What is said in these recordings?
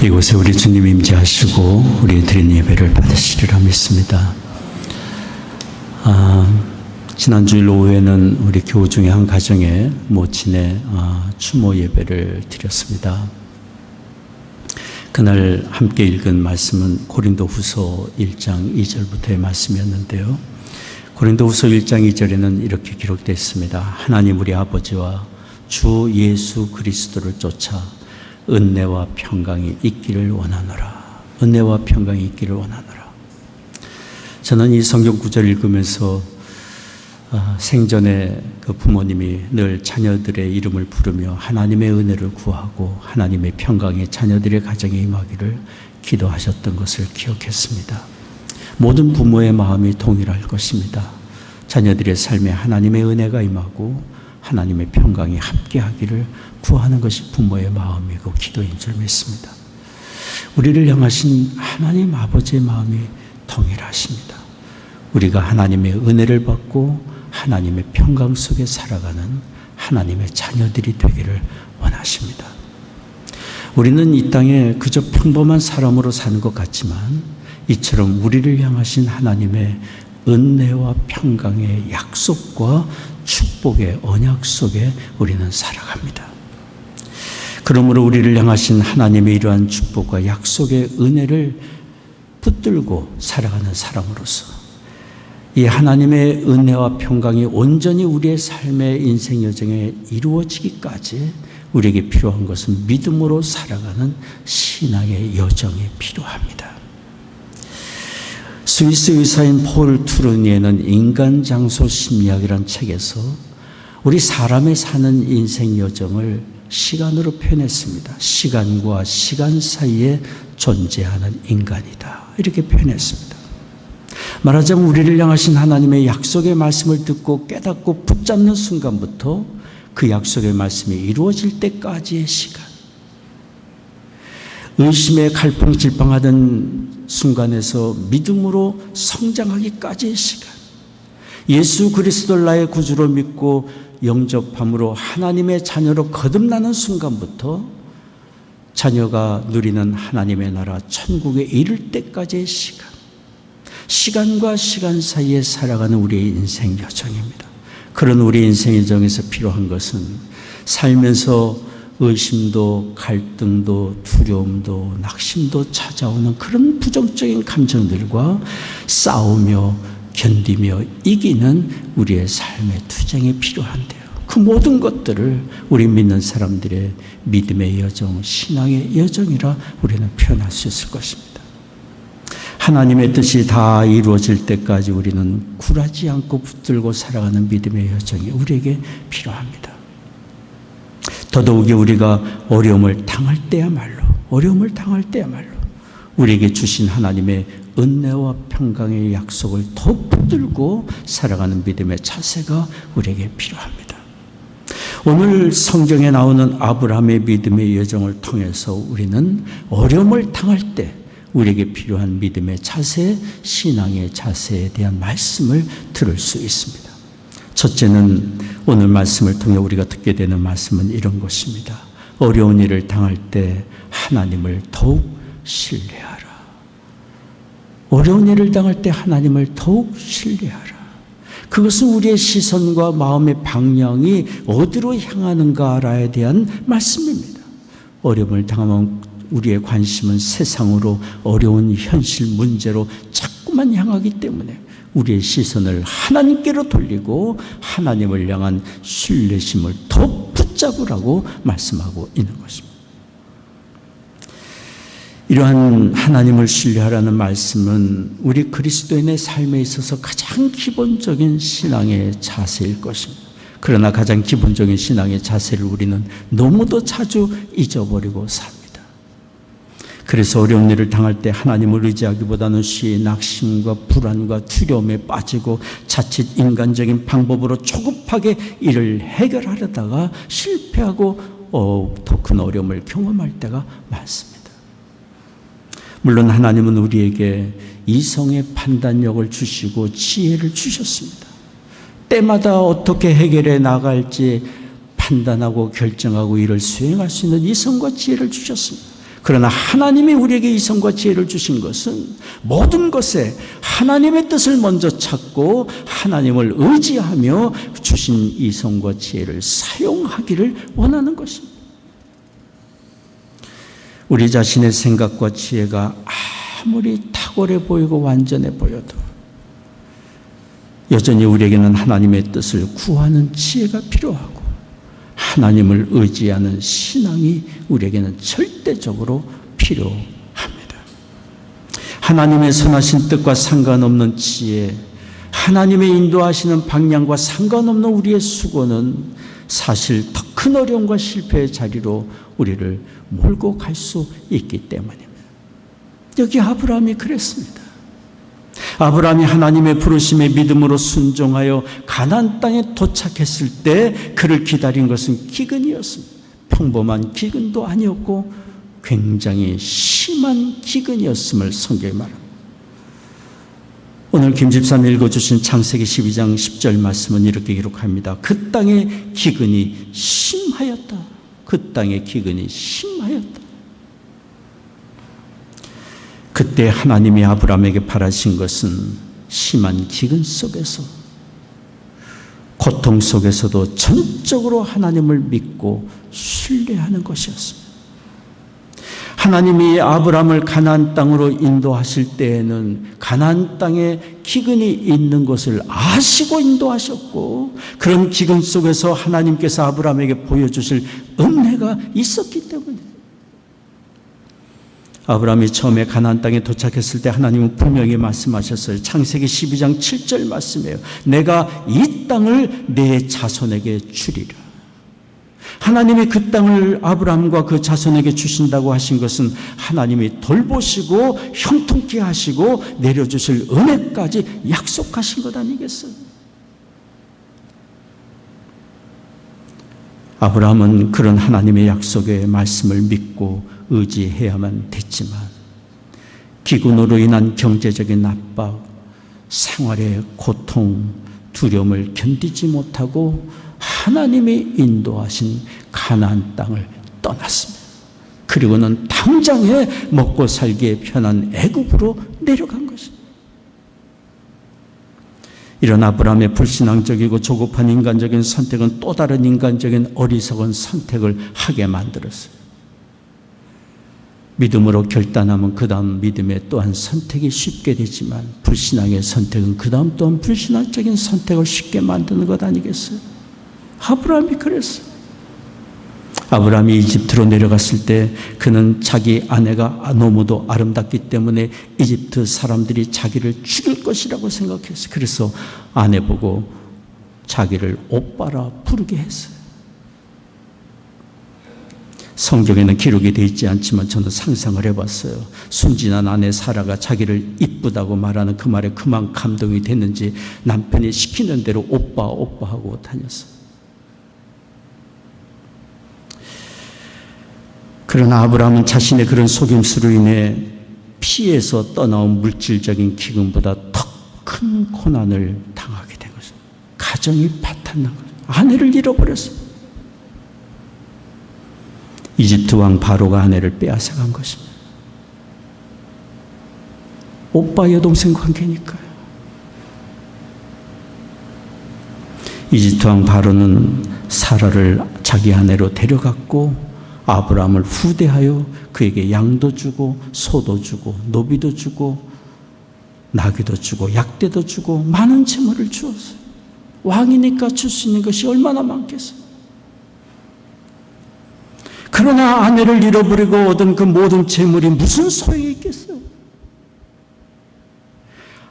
이곳에 우리 주님 임재하시고 우리 드린 예배를 받으시리라 믿습니다. 지난주일 오후에는 우리 교우 중에 한 가정에 모친의 추모 예배를 드렸습니다. 그날 함께 읽은 말씀은 고린도후서 1장 2절부터의 말씀이었는데요. 고린도후서 1장 2절에는 이렇게 기록되어 있습니다. 하나님 우리 아버지와 주 예수 그리스도를 쫓아 은혜와 평강이 있기를 원하노라. 은혜와 평강이 있기를 원하노라. 저는 이 성경 구절 읽으면서 생전에 그 부모님이 늘 자녀들의 이름을 부르며 하나님의 은혜를 구하고 하나님의 평강이 자녀들의 가정에 임하기를 기도하셨던 것을 기억했습니다. 모든 부모의 마음이 동일할 것입니다. 자녀들의 삶에 하나님의 은혜가 임하고 하나님의 평강이 함께하기를 구하는 것이 부모의 마음이고 기도인 줄 믿습니다. 우리를 향하신 하나님 아버지의 마음이 동일하십니다. 우리가 하나님의 은혜를 받고 하나님의 평강 속에 살아가는 하나님의 자녀들이 되기를 원하십니다. 우리는 이 땅에 그저 평범한 사람으로 사는 것 같지만 이처럼 우리를 향하신 하나님의 은혜와 평강의 약속과 축복의 언약 속에 우리는 살아갑니다. 그러므로 우리를 향하신 하나님의 이러한 축복과 약속의 은혜를 붙들고 살아가는 사람으로서 이 하나님의 은혜와 평강이 온전히 우리의 삶의 인생 여정에 이루어지기까지 우리에게 필요한 것은 믿음으로 살아가는 신앙의 여정이 필요합니다. 스위스 의사인 폴 투르니에는 인간 장소 심리학이라는 책에서 우리 사람의 사는 인생 여정을 시간으로 표현했습니다. 시간과 시간 사이에 존재하는 인간이다. 이렇게 표현했습니다. 말하자면 우리를 향하신 하나님의 약속의 말씀을 듣고 깨닫고 붙잡는 순간부터 그 약속의 말씀이 이루어질 때까지의 시간, 의심에 갈팡질팡하던 순간에서 믿음으로 성장하기까지의 시간, 예수 그리스도를 나의 구주로 믿고 영접함으로 하나님의 자녀로 거듭나는 순간부터 자녀가 누리는 하나님의 나라 천국에 이를 때까지의 시간, 시간과 시간 사이에 살아가는 우리의 인생 여정입니다. 그런 우리 인생 여정에서 필요한 것은 살면서 의심도 갈등도 두려움도 낙심도 찾아오는 그런 부정적인 감정들과 싸우며 견디며 이기는 우리의 삶의 투쟁이 필요한데요. 그 모든 것들을 우리 믿는 사람들의 믿음의 여정, 신앙의 여정이라 우리는 표현할 수 있을 것입니다. 하나님의 뜻이 다 이루어질 때까지 우리는 굴하지 않고 붙들고 살아가는 믿음의 여정이 우리에게 필요합니다. 더더욱이 우리가 어려움을 당할 때야말로 우리에게 주신 하나님의 은혜와 평강의 약속을 더욱 붙들고 살아가는 믿음의 자세가 우리에게 필요합니다. 오늘 성경에 나오는 아브라함의 믿음의 여정을 통해서 우리는 어려움을 당할 때 우리에게 필요한 믿음의 자세, 신앙의 자세에 대한 말씀을 들을 수 있습니다. 첫째는 오늘 말씀을 통해 우리가 듣게 되는 말씀은 이런 것입니다. 어려운 일을 당할 때 하나님을 더욱 신뢰하라. 어려운 일을 당할 때 하나님을 더욱 신뢰하라. 그것은 우리의 시선과 마음의 방향이 어디로 향하는가에 대한 말씀입니다. 어려움을 당하면 우리의 관심은 세상으로 어려운 현실 문제로 자꾸만 향하기 때문에 우리의 시선을 하나님께로 돌리고 하나님을 향한 신뢰심을 더욱 붙잡으라고 말씀하고 있는 것입니다. 이러한 하나님을 신뢰하라는 말씀은 우리 그리스도인의 삶에 있어서 가장 기본적인 신앙의 자세일 것입니다. 그러나 가장 기본적인 신앙의 자세를 우리는 너무도 자주 잊어버리고 삽니다. 그래서 어려운 일을 당할 때 하나님을 의지하기보다는 쉬이 낙심과 불안과 두려움에 빠지고 자칫 인간적인 방법으로 조급하게 일을 해결하려다가 실패하고 더 큰 어려움을 경험할 때가 많습니다. 물론 하나님은 우리에게 이성의 판단력을 주시고 지혜를 주셨습니다. 때마다 어떻게 해결해 나갈지 판단하고 결정하고 일을 수행할 수 있는 이성과 지혜를 주셨습니다. 그러나 하나님이 우리에게 이성과 지혜를 주신 것은 모든 것에 하나님의 뜻을 먼저 찾고 하나님을 의지하며 주신 이성과 지혜를 사용하기를 원하는 것입니다. 우리 자신의 생각과 지혜가 아무리 탁월해 보이고 완전해 보여도 여전히 우리에게는 하나님의 뜻을 구하는 지혜가 필요하고 하나님을 의지하는 신앙이 우리에게는 절대적으로 필요합니다. 하나님의 선하신 뜻과 상관없는 지혜, 하나님의 인도하시는 방향과 상관없는 우리의 수고는 사실 더 큰 어려움과 실패의 자리로 우리를 몰고 갈 수 있기 때문입니다. 여기 아브라함이 그랬습니다. 아브라함이 하나님의 부르심에 믿음으로 순종하여 가나안 땅에 도착했을 때 그를 기다린 것은 기근이었습니다. 평범한 기근도 아니었고 굉장히 심한 기근이었음을 성경이 말합니다. 오늘 김 집사님 읽어주신 창세기 12장 10절 말씀은 이렇게 기록합니다. 그 땅의 기근이 심하였다. 그 땅의 기근이 심하였다. 그때 하나님이 아브라함에게 바라신 것은 심한 기근 속에서, 고통 속에서도 전적으로 하나님을 믿고 신뢰하는 것이었습니다. 하나님이 아브라함을 가나안 땅으로 인도하실 때에는 가나안 땅에 기근이 있는 것을 아시고 인도하셨고, 그런 기근 속에서 하나님께서 아브라함에게 보여주실 은혜가 있었기 때문에 아브라함이 처음에 가나안 땅에 도착했을 때 하나님은 분명히 말씀하셨어요. 창세기 12장 7절 말씀이에요. 내가 이 땅을 내 자손에게 주리라. 하나님이 그 땅을 아브라함과 그 자손에게 주신다고 하신 것은 하나님이 돌보시고 형통케 하시고 내려주실 은혜까지 약속하신 것 아니겠어요? 아브라함은 그런 하나님의 약속의 말씀을 믿고 의지해야만 됐지만 기근으로 인한 경제적인 압박, 생활의 고통, 두려움을 견디지 못하고 하나님이 인도하신 가나안 땅을 떠났습니다. 그리고는 당장에 먹고 살기에 편한 애굽으로 내려간 것입니다. 이런 아브라함의 불신앙적이고 조급한 인간적인 선택은 또 다른 인간적인 어리석은 선택을 하게 만들었어요. 믿음으로 결단하면 그 다음 믿음에 또한 선택이 쉽게 되지만 불신앙의 선택은 그 다음 또한 불신앙적인 선택을 쉽게 만드는 것 아니겠어요? 아브라함이 그랬어요. 아브라함이 이집트로 내려갔을 때 그는 자기 아내가 너무도 아름답기 때문에 이집트 사람들이 자기를 죽일 것이라고 생각했어요. 그래서 아내 보고 자기를 오빠라 부르게 했어요. 성경에는 기록이 되어 있지 않지만 저는 상상을 해봤어요. 순진한 아내 사라가 자기를 이쁘다고 말하는 그 말에 그만 감동이 됐는지 남편이 시키는 대로 오빠 오빠 하고 다녔어요. 그러나 아브라함은 자신의 그런 속임수로 인해 피해서 떠나온 물질적인 기근보다 더 큰 고난을 당하게 된 것입니다. 가정이 파탄난 거죠. 아내를 잃어버렸어요. 이집트 왕 바로가 아내를 빼앗아간 것입니다. 오빠 여동생 관계니까요. 이집트 왕 바로는 사라를 자기 아내로 데려갔고 아브라함을 후대하여 그에게 양도 주고 소도 주고 노비도 주고 나귀도 주고 약대도 주고 많은 재물을 주었어요. 왕이니까 줄 수 있는 것이 얼마나 많겠어요. 그러나 아내를 잃어버리고 얻은 그 모든 재물이 무슨 소용이 있겠어요?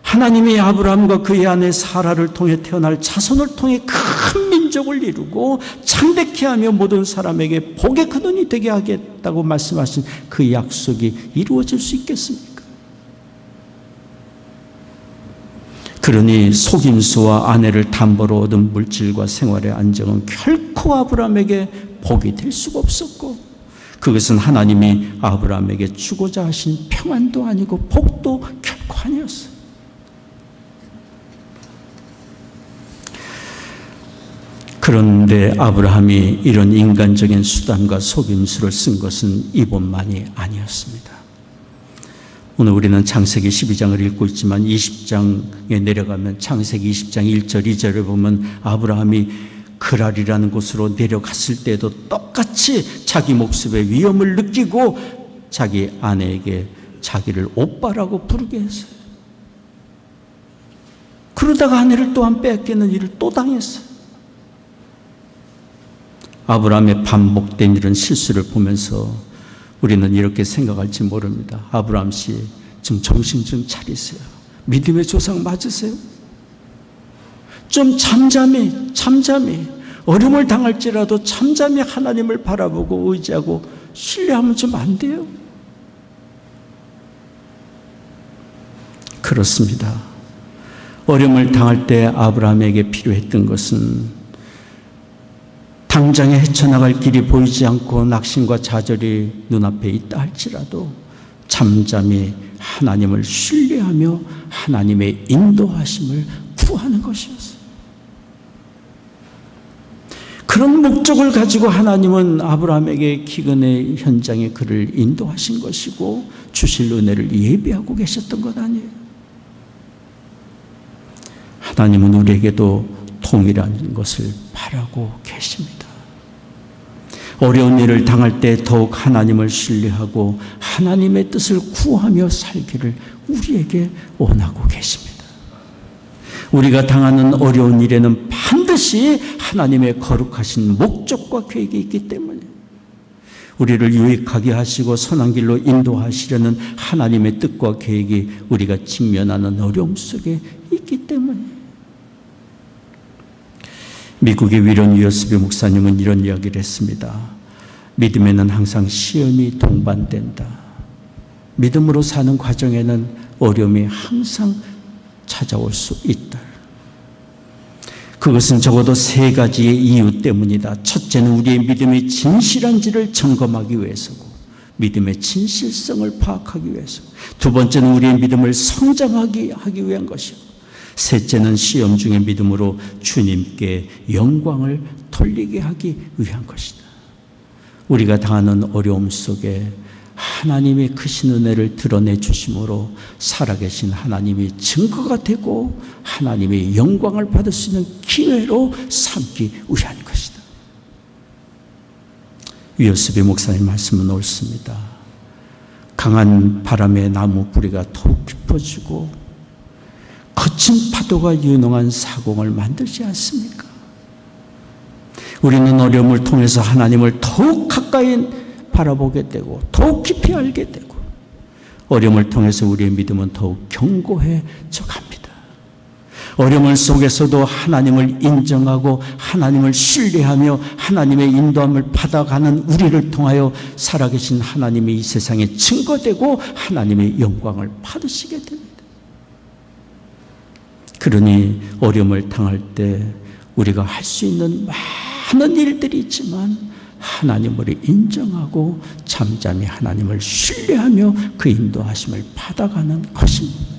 하나님이 아브라함과 그의 아내 사라를 통해 태어날 자손을 통해 큰 민족을 이루고 창대케 하며 모든 사람에게 복의 근원이 되게 하겠다고 말씀하신 그 약속이 이루어질 수 있겠습니까? 그러니 속임수와 아내를 담보로 얻은 물질과 생활의 안정은 결코 아브라함에게 복이 될 수가 없었고, 그것은 하나님이 아브라함에게 주고자 하신 평안도 아니고 복도 결코 아니었어요. 그런데 아브라함이 이런 인간적인 수단과 속임수를 쓴 것은 이번만이 아니었습니다. 오늘 우리는 창세기 12장을 읽고 있지만 20장에 내려가면 창세기 20장 1절 2절에 보면 아브라함이 그랄이라는 곳으로 내려갔을 때도 똑같이 자기 목숨의 위험을 느끼고 자기 아내에게 자기를 오빠라고 부르게 했어요. 그러다가 아내를 또한 빼앗기는 일을 또 당했어요. 아브라함의 반복된 이런 실수를 보면서 우리는 이렇게 생각할지 모릅니다. 아브라함 씨, 좀 정신 좀 차리세요. 믿음의 조상 맞으세요? 좀 잠잠히 어려움을 당할지라도 잠잠히 하나님을 바라보고 의지하고 신뢰하면 좀 안 돼요? 그렇습니다. 어려움을 당할 때 아브라함에게 필요했던 것은 당장에 헤쳐나갈 길이 보이지 않고 낙심과 좌절이 눈앞에 있다 할지라도 잠잠히 하나님을 신뢰하며 하나님의 인도하심을 구하는 것이었어요. 그런 목적을 가지고 하나님은 아브라함에게 기근의 현장에 그를 인도하신 것이고 주실 은혜를 예비하고 계셨던 것 아니에요. 하나님은 우리에게도 통일한 것을 바라고 계십니다. 어려운 일을 당할 때 더욱 하나님을 신뢰하고 하나님의 뜻을 구하며 살기를 우리에게 원하고 계십니다. 우리가 당하는 어려운 일에는 반드시 하나님의 거룩하신 목적과 계획이 있기 때문에 우리를 유익하게 하시고 선한 길로 인도하시려는 하나님의 뜻과 계획이 우리가 직면하는 어려움 속에 있기 때문에 미국의 위론 유어스비 목사님은 이런 이야기를 했습니다. 믿음에는 항상 시험이 동반된다. 믿음으로 사는 과정에는 어려움이 항상 찾아올 수 있다. 그것은 적어도 세 가지의 이유 때문이다. 첫째는 우리의 믿음이 진실한지를 점검하기 위해서고 믿음의 진실성을 파악하기 위해서. 두 번째는 우리의 믿음을 성장하기 위한 것이고 셋째는 시험 중의 믿음으로 주님께 영광을 돌리게 하기 위한 것이다. 우리가 당하는 어려움 속에 하나님의 크신 은혜를 드러내 주심으로 살아계신 하나님이 증거가 되고 하나님의 영광을 받을 수 있는 기회로 삼기 위한 것이다. 위어스비 목사님 말씀은 옳습니다. 강한 바람에 나무 뿌리가 더욱 깊어지고 거친 파도가 유능한 사공을 만들지 않습니까? 우리는 어려움을 통해서 하나님을 더욱 가까이 바라보게 되고 더욱 깊이 알게 되고 어려움을 통해서 우리의 믿음은 더욱 견고해져 갑니다. 어려움 속에서도 하나님을 인정하고 하나님을 신뢰하며 하나님의 인도함을 받아가는 우리를 통하여 살아계신 하나님이 이 세상에 증거되고 하나님의 영광을 받으시게 됩니다. 그러니 어려움을 당할 때 우리가 할 수 있는 많은 일들이 있지만 하나님을 인정하고 잠잠히 하나님을 신뢰하며 그 인도하심을 받아가는 것입니다.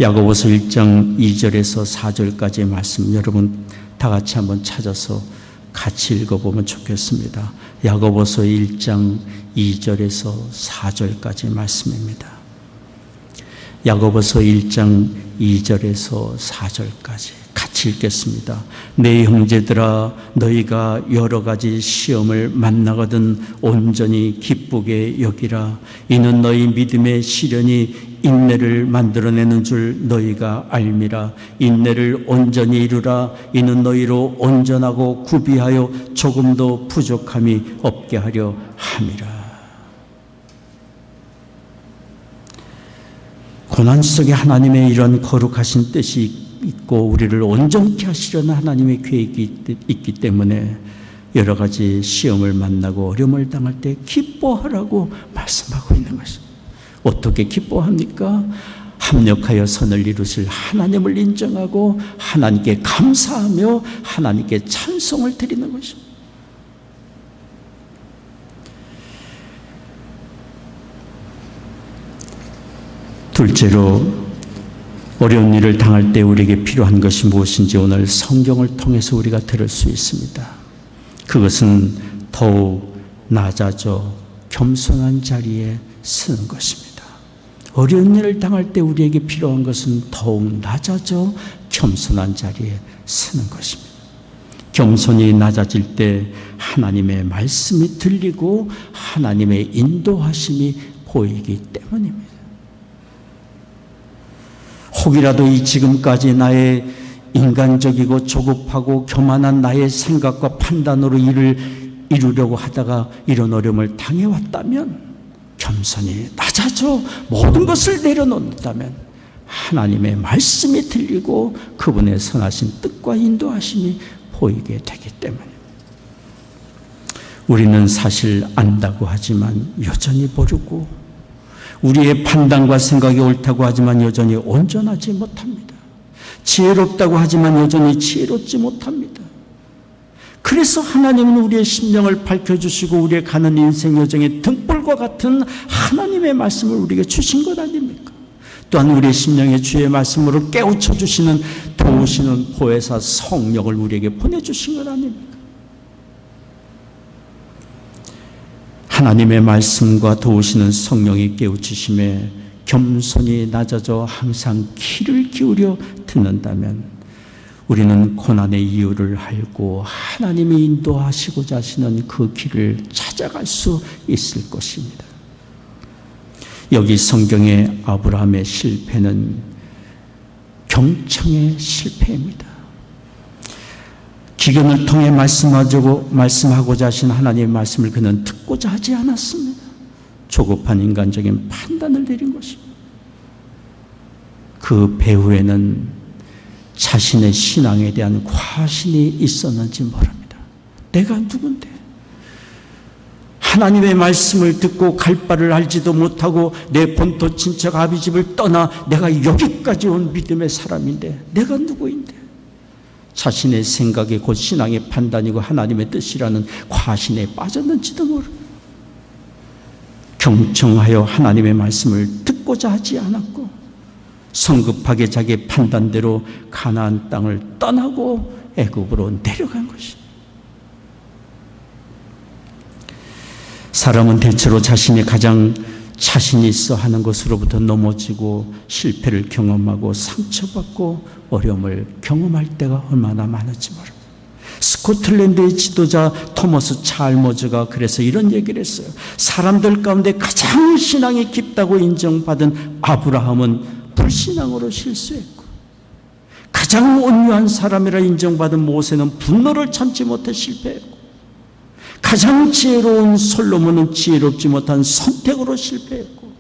야고보서 1장 2절에서 4절까지의 말씀 여러분 다 같이 한번 찾아서 같이 읽어보면 좋겠습니다. 야고보서 1장 2절에서 4절까지의 말씀입니다. 야고보서 1장 2절에서 4절까지 같이 읽겠습니다. 내 형제들아 너희가 여러 가지 시험을 만나거든 온전히 기쁘게 여기라. 이는 너희 믿음의 시련이 인내를 만들어내는 줄 너희가 알미라. 인내를 온전히 이루라. 이는 너희로 온전하고 구비하여 조금도 부족함이 없게 하려 함이라. 고난 속에 하나님의 이런 거룩하신 뜻이 있고 우리를 온전케 하시려는 하나님의 계획이 있기 때문에 여러 가지 시험을 만나고 어려움을 당할 때 기뻐하라고 말씀하고 있는 것입니다. 어떻게 기뻐합니까? 합력하여 선을 이루실 하나님을 인정하고 하나님께 감사하며 하나님께 찬송을 드리는 것입니다. 둘째로 어려운 일을 당할 때 우리에게 필요한 것이 무엇인지 오늘 성경을 통해서 우리가 들을 수 있습니다. 그것은 더욱 낮아져 겸손한 자리에 서는 것입니다. 어려운 일을 당할 때 우리에게 필요한 것은 더욱 낮아져 겸손한 자리에 서는 것입니다. 겸손히 낮아질 때 하나님의 말씀이 들리고 하나님의 인도하심이 보이기 때문입니다. 혹이라도 이 지금까지 나의 인간적이고 조급하고 교만한 나의 생각과 판단으로 일을 이루려고 하다가 이런 어려움을 당해왔다면, 겸손히 낮아져 모든 것을 내려놓는다면 하나님의 말씀이 들리고 그분의 선하신 뜻과 인도하심이 보이게 되기 때문에, 우리는 사실 안다고 하지만 여전히 모르고, 우리의 판단과 생각이 옳다고 하지만 여전히 온전하지 못합니다. 지혜롭다고 하지만 여전히 지혜롭지 못합니다. 그래서 하나님은 우리의 심령을 밝혀주시고 우리의 가는 인생 여정의 등불과 같은 하나님의 말씀을 우리에게 주신 것 아닙니까? 또한 우리의 심령에 주의 말씀으로 깨우쳐 주시는 도우시는 보혜사 성령을 우리에게 보내주신 것 아닙니까? 하나님의 말씀과 도우시는 성령이 깨우치심에 겸손히 낮아져 항상 귀를 기울여 듣는다면 우리는 고난의 이유를 알고 하나님이 인도하시고자 하시는 그 길을 찾아갈 수 있을 것입니다. 여기 성경의 아브라함의 실패는 경청의 실패입니다. 기근을 통해 말씀하고자 하신 하나님의 말씀을 그는 듣고자 하지 않았습니다. 조급한 인간적인 판단을 내린 것입니다. 그 배후에는 자신의 신앙에 대한 과신이 있었는지 모릅니다. 내가 누군데? 하나님의 말씀을 듣고 갈 바를 알지도 못하고 내 본토 친척 아비집을 떠나 내가 여기까지 온 믿음의 사람인데 내가 누구인데? 자신의 생각이 곧 신앙의 판단이고 하나님의 뜻이라는 과신에 빠졌는지도 모릅니다. 경청하여 하나님의 말씀을 듣고자 하지 않았고 성급하게 자기의 판단대로 가나안 땅을 떠나고 애굽으로 내려간 것입니다. 사람은 대체로 자신이 가장 자신이 있어 하는 것으로부터 넘어지고 실패를 경험하고 상처받고 어려움을 경험할 때가 얼마나 많은지 모릅니다. 스코틀랜드의 지도자 토머스 찰머즈가 그래서 이런 얘기를 했어요. 사람들 가운데 가장 신앙이 깊다고 인정받은 아브라함은 불신앙으로 실수했고, 가장 온유한 사람이라 인정받은 모세는 분노를 참지 못해 실패했고, 가장 지혜로운 솔로몬은 지혜롭지 못한 선택으로 실패했고,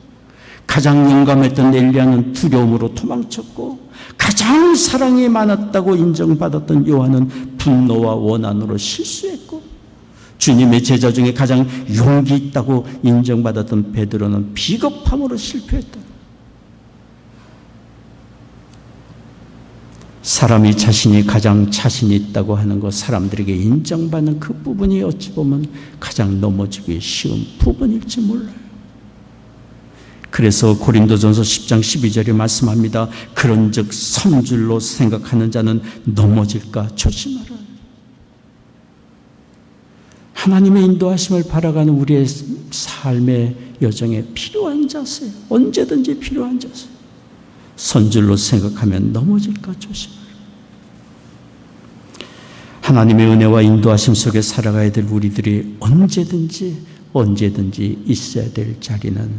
가장 용감했던 엘리야는 두려움으로 도망쳤고, 가장 사랑이 많았다고 인정받았던 요한은 분노와 원한으로 실수했고, 주님의 제자 중에 가장 용기 있다고 인정받았던 베드로는 비겁함으로 실패했다. 사람이 자신이 가장 자신이 있다고 하는 것, 사람들에게 인정받는 그 부분이 어찌 보면 가장 넘어지기 쉬운 부분일지 몰라요. 그래서 고린도전서 10장 12절에 말씀합니다. 그런즉 선줄로 생각하는 자는 넘어질까 조심하라. 하나님의 인도하심을 바라가는 우리의 삶의 여정에 필요한 자세, 언제든지 필요한 자세. 선줄로 생각하면 넘어질까 조심하라. 하나님의 은혜와 인도하심 속에 살아가야 될 우리들이 언제든지 있어야 될 자리는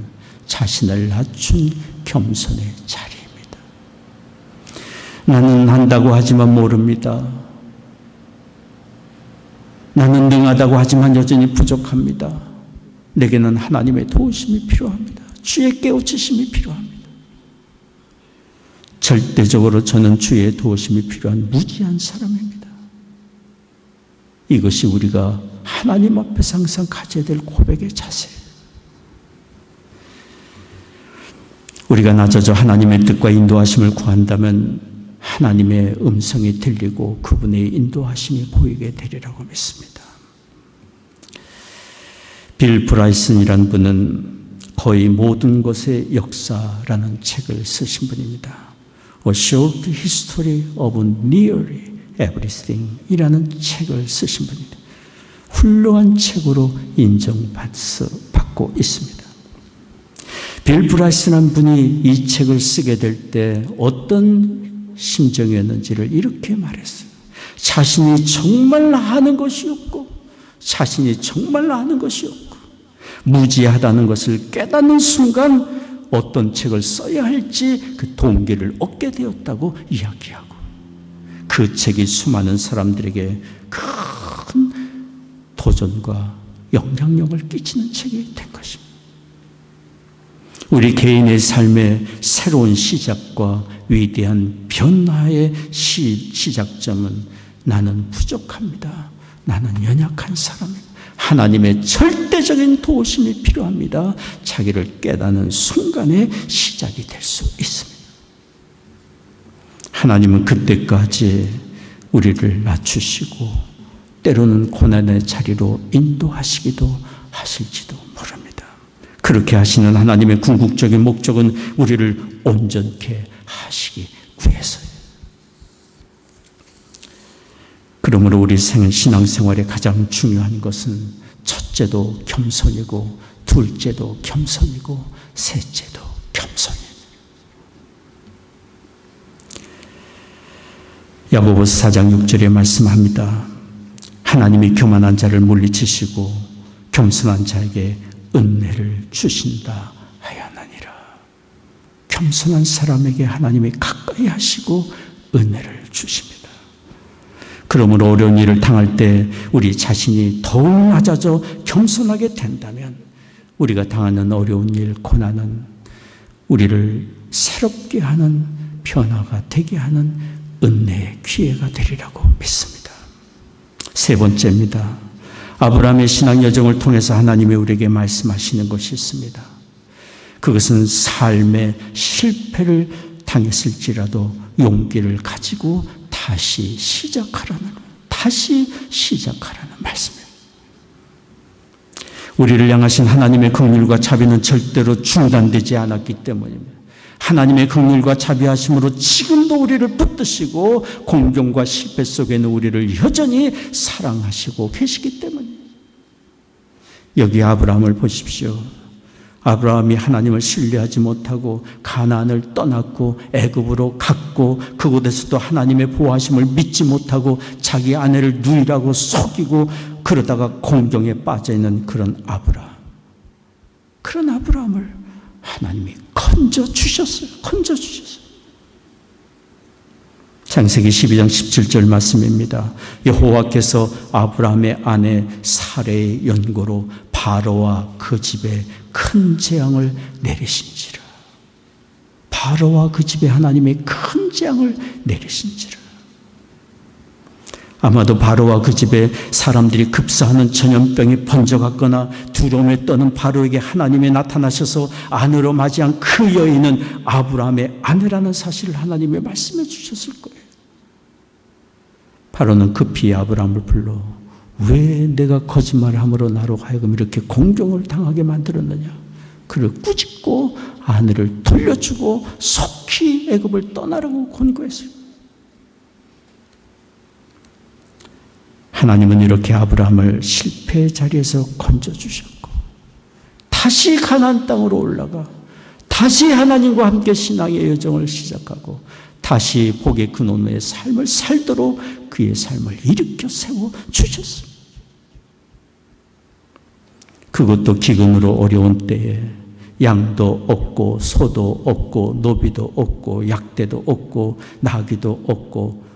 자신을 낮춘 겸손의 자리입니다. 나는 한다고 하지만 모릅니다. 나는 능하다고 하지만 여전히 부족합니다. 내게는 하나님의 도우심이 필요합니다. 주의 깨우치심이 필요합니다. 절대적으로 저는 주의 도우심이 필요한 무지한 사람입니다. 이것이 우리가 하나님 앞에서 항상 가져야 될 고백의 자세예요. 우리가 낮아져 하나님의 뜻과 인도하심을 구한다면 하나님의 음성이 들리고 그분의 인도하심이 보이게 되리라고 믿습니다. 빌 브라이슨이라는 분은 거의 모든 것의 역사라는 책을 쓰신 분입니다. A Short History of Nearly Everything 이라는 책을 쓰신 분입니다. 훌륭한 책으로 인정받고 있습니다. 빌 브라이스라는 분이 이 책을 쓰게 될 때 어떤 심정이었는지를 이렇게 말했어요. 자신이 정말 아는 것이 없고 자신이 정말 아는 것이 없고 무지하다는 것을 깨닫는 순간 어떤 책을 써야 할지 그 동기를 얻게 되었다고 이야기하고 그 책이 수많은 사람들에게 큰 도전과 영향력을 끼치는 책이 된 것입니다. 우리 개인의 삶의 새로운 시작과 위대한 변화의 시작점은 나는 부족합니다. 나는 연약한 사람입니다. 하나님의 절대적인 도우심이 필요합니다. 자기를 깨닫는 순간의 시작이 될 수 있습니다. 하나님은 그때까지 우리를 낮추시고 때로는 고난의 자리로 인도하시기도 하실지도 모릅니다. 그렇게 하시는 하나님의 궁극적인 목적은 우리를 온전케 하시기 위해서예요. 그러므로 우리 신앙생활에 가장 중요한 것은 첫째도 겸손이고 둘째도 겸손이고 셋째도 겸손이에요. 야고보서 4장 6절에 말씀합니다. 하나님이 교만한 자를 물리치시고 겸손한 자에게 은혜를 주신다 하였느니라. 겸손한 사람에게 하나님이 가까이 하시고 은혜를 주십니다. 그러므로 어려운 일을 당할 때 우리 자신이 더욱 낮아져 겸손하게 된다면 우리가 당하는 어려운 일, 고난은 우리를 새롭게 하는 변화가 되게 하는 은혜의 기회가 되리라고 믿습니다. 세 번째입니다. 아브라함의 신앙 여정을 통해서 하나님이 우리에게 말씀하시는 것이 있습니다. 그것은 삶의 실패를 당했을지라도 용기를 가지고 다시 시작하라는 말씀입니다. 우리를 향하신 하나님의 긍휼과 자비는 절대로 중단되지 않았기 때문입니다. 하나님의 긍휼과 자비하심으로 지금도 우리를 붙드시고 공경과 실패 속에는 우리를 여전히 사랑하시고 계시기 때문입니다. 여기 아브라함을 보십시오. 아브라함이 하나님을 신뢰하지 못하고 가나안을 떠났고 애굽으로 갔고 그곳에서도 하나님의 보호하심을 믿지 못하고 자기 아내를 누이라고 속이고 그러다가 공경에 빠져있는 그런 아브라함을 하나님이 건져주셨어요. 창세기 12장 17절 말씀입니다. 여호와께서 아브라함의 아내 사레의 연고로 바로와 그 집에 큰 재앙을 내리신지라. 바로와 그 집에 하나님이 큰 재앙을 내리신지라. 아마도 바로와 그 집에 사람들이 급사하는 전염병이 번져갔거나 두려움에 떠는 바로에게 하나님이 나타나셔서 아내로 맞이한 그 여인은 아브라함의 아내라는 사실을 하나님이 말씀해 주셨을 거예요. 바로는 급히 아브라함을 불러 왜 내가 거짓말함으로 나로 하여금 이렇게 공경을 당하게 만들었느냐. 그를 꾸짖고 아내를 돌려주고 속히 애굽을 떠나라고 권고했어요. 하나님은 이렇게 아브라함을 실패의 자리에서 건져주셨고 다시 가나안 땅으로 올라가 다시 하나님과 함께 신앙의 여정을 시작하고 다시 복의 근원의 삶을 살도록 그의 삶을 일으켜 세워주셨습니다. 그것도 기근으로 어려운 때에 양도 없고 소도 없고 노비도 없고 약대도 없고 나귀도 없고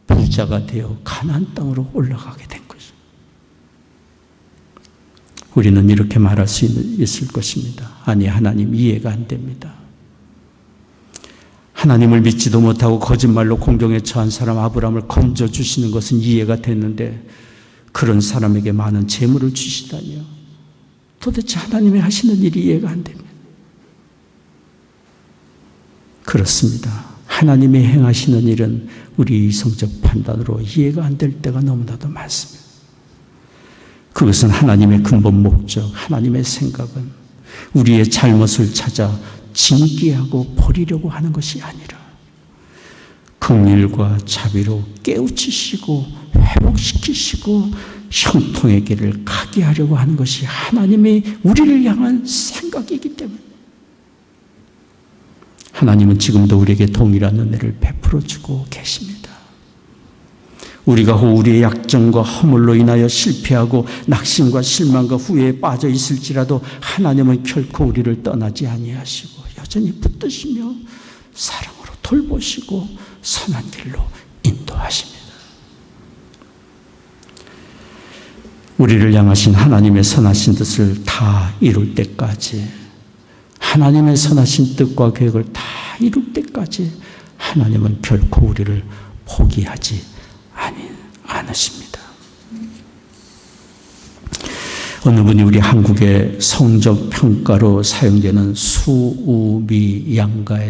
부자가 되어 가나안 땅으로 올라가게 된 것입니다. 우리는 이렇게 말할 수 있을 것입니다. 아니, 하나님 이해가 안 됩니다. 하나님을 믿지도 못하고 거짓말로 공경에 처한 사람 아브라함을 건져주시는 것은 이해가 됐는데 그런 사람에게 많은 재물을 주시다니요. 도대체 하나님이 하시는 일이 이해가 안 됩니다. 그렇습니다. 하나님이 행하시는 일은 우리 이성적 판단으로 이해가 안 될 때가 너무나도 많습니다. 그것은 하나님의 근본 목적, 하나님의 생각은 우리의 잘못을 찾아 징계하고 버리려고 하는 것이 아니라 긍휼과 자비로 깨우치시고 회복시키시고 형통의 길을 가게 하려고 하는 것이 하나님의 우리를 향한 생각이기 때문에 하나님은 지금도 우리에게 동일한 은혜를 베풀어 주고 계십니다. 우리가 우리의 약점과 허물로 인하여 실패하고 낙심과 실망과 후회에 빠져 있을지라도 하나님은 결코 우리를 떠나지 아니하시고 여전히 붙드시며 사랑으로 돌보시고 선한 길로 인도하십니다. 우리를 향하신 하나님의 선하신 뜻을 다 이룰 때까지, 하나님의 선하신 뜻과 계획을 다 이룰 때까지 하나님은 결코 우리를 포기하지 않으십니다. 어느 분이 우리 한국의 성적 평가로 사용되는 수우미양가에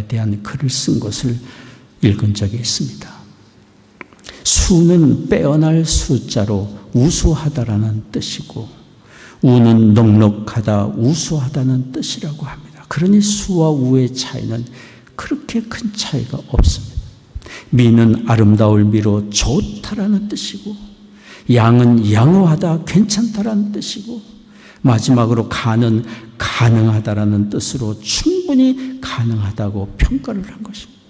대한 글을 쓴 것을 읽은 적이 있습니다. 수는 빼어날 수자로 우수하다라는 뜻이고, 우는 넉넉하다, 우수하다는 뜻이라고 합니다. 그러니 수와 우의 차이는 그렇게 큰 차이가 없습니다. 미는 아름다울 미로 좋다라는 뜻이고, 양은 양호하다, 괜찮다라는 뜻이고, 마지막으로 가는 가능하다라는 뜻으로 충분히 가능하다고 평가를 한 것입니다.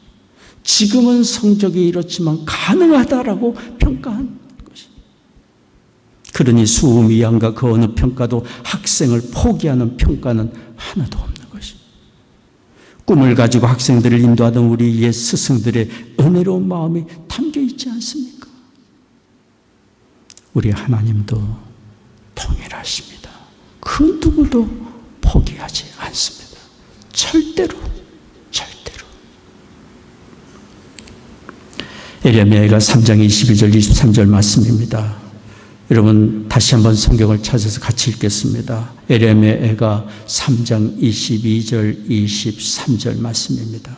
지금은 성적이 이렇지만 가능하다라고 평가한 것입니다. 그러니 수음이양가 그 어느 평가도 학생을 포기하는 평가는 하나도 없는 것입니다. 꿈을 가지고 학생들을 인도하던 우리 옛 스승들의 은혜로운 마음이 담겨 있지 않습니까? 우리 하나님도 동일하십니다. 그 누구도 포기하지 않습니다. 절대로. 에레미야가 3장 22절 23절 말씀입니다. 여러분 다시 한번 성경을 찾아서 같이 읽겠습니다. 에레미야가 3장 22절 23절 말씀입니다.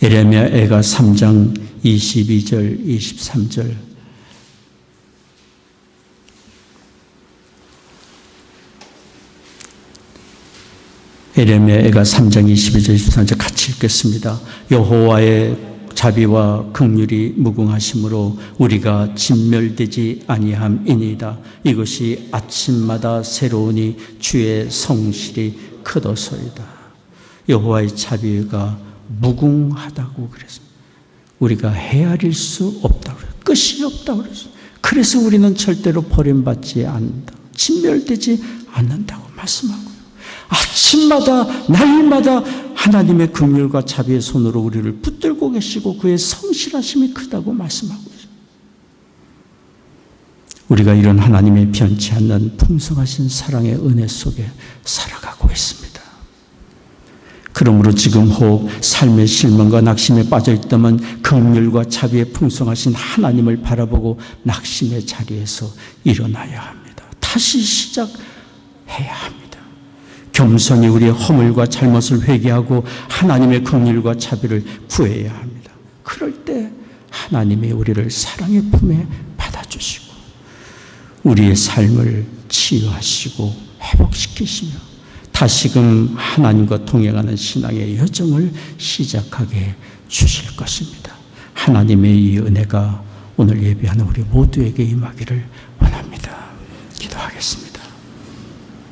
에레미야가 3장 22절 23절. 에레미야가 3장 22절 23절 같이 읽겠습니다. 여호와의 자비와 긍휼이 무궁하심으로 우리가 진멸되지 아니함이니이다. 이것이 아침마다 새로우니 주의 성실이 크도소이다. 여호와의 자비가 무궁하다고 그랬습니다. 우리가 헤아릴 수 없다고 그랬어요. 끝이 없다고 그랬어요. 그래서 우리는 절대로 버림받지 않는다, 진멸되지 않는다고 말씀하고요. 아침마다 날마다 하나님의 긍휼과 자비의 손으로 우리를 붙들고 계시고 그의 성실하심이 크다고 말씀하고 있습니다. 우리가 이런 하나님의 변치 않는 풍성하신 사랑의 은혜 속에 살아가고 있습니다. 그러므로 지금 혹 삶의 실망과 낙심에 빠져 있다면 긍휼과 자비의 풍성하신 하나님을 바라보고 낙심의 자리에서 일어나야 합니다. 다시 시작해야 합니다. 겸손히 우리의 허물과 잘못을 회개하고 하나님의 긍휼과 자비를 구해야 합니다. 그럴 때 하나님이 우리를 사랑의 품에 받아주시고 우리의 삶을 치유하시고 회복시키시며 다시금 하나님과 동행하는 신앙의 여정을 시작하게 주실 것입니다. 하나님의 이 은혜가 오늘 예배하는 우리 모두에게 임하기를